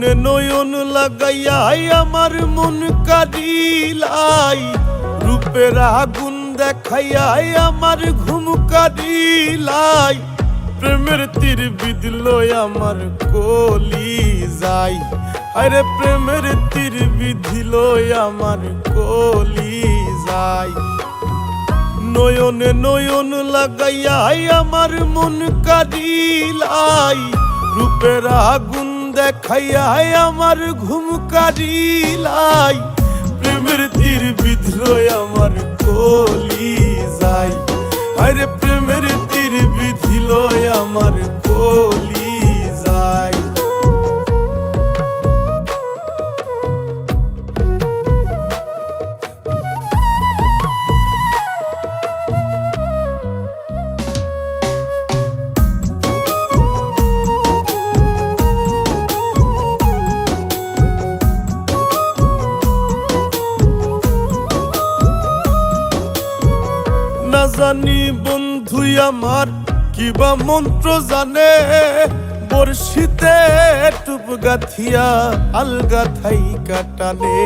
নয়নে নয়ন লাগাইয়াই আমার মন কাঁদিলাই, রূপের আগুন দেখাইয়াই আমার ঘুম কাঁদিলাই। প্রেমের তীর বিঁধল আমার কলি যাই, আরে প্রেমের তীর বিঁধিল আমার কলি যাই। নয়নে নয়ন লাগাইয়াই আমার মন কাঁদিলাই, রূপের আগুন দেখাইয়াই আমার ঘুম কাঁদিলাই। প্রেমের তীর বিঁধল আমার কলি যাই, আরে প্রেমের তীর বিঁধিল আমার কলি যাই। না জানি বন্ধু আমার কিবা মন্ত্র জানে, বর্ষিতে টুপ গাথিয়া আলগা থাই কাটানে।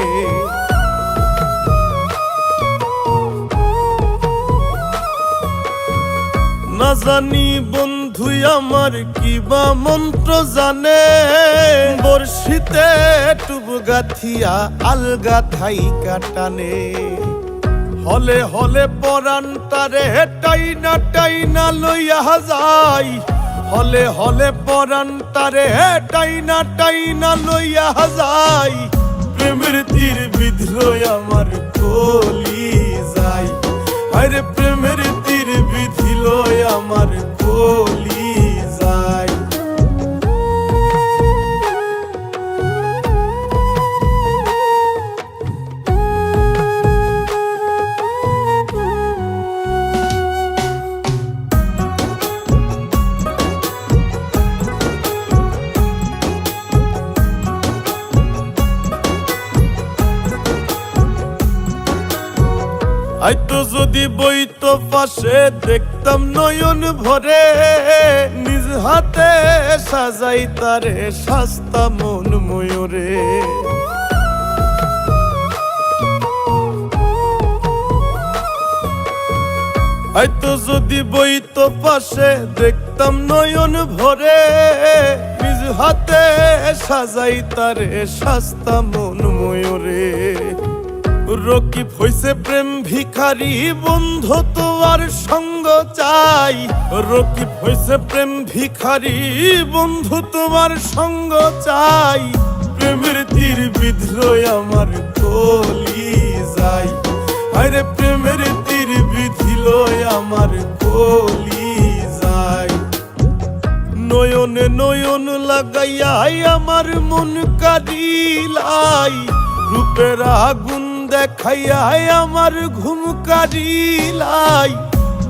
না জানি বন্ধু আমার কিবা মন্ত্র জানে, বর্ষিতে টুপ গাথিয়া আলগা থাই কাটানে। হলে হলে পরান্তারে টাইনা টাইনা লইয়া যাই, হলে হলে পরান্তারে টাইনা টাইনা লইয়া যাই। প্রেমের তীর বিঁধল আমার কলি যাই, আরে প্রেমের তীর বিঁধিল আমার কলি যাই। আইতো যদি বইতো পাশে দেখতাম নয়ন ভরে, নিজ হাতে সাজাই তারে শাস্তা মন ময়ূরে। আইতো যদি বইতো পাশে দেখতাম নয়ন ভরে, নিজ হাতে সাজাই তারে শাস্তা মন ময়ূরে। রকিব হইছে প্রেম ভিখারি বন্ধু তোমার সঙ্গ চাই, রকিব হইছে প্রেম ভিখারি বন্ধু তোমার সঙ্গ চাই। প্রেমের তীর বিঁধল আমার কলি যাই, আরে প্রেমের তীর বিঁধিল আমার কলি যাই। নয়নে নয়ন লাগাইয়াই আমার মন কাঁদিলাই, রূপের আগুন দেখাইয়াই আমার ঘুম কাঁদিলাই।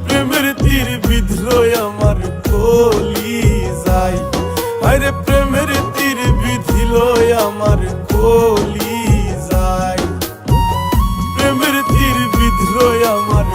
প্রেমের তীর বিঁধল আমার কলি যাই, আরে প্রেমের তীর বিঁধিল আমার কলি যাই। প্রেমের তীর বিঁধল আমার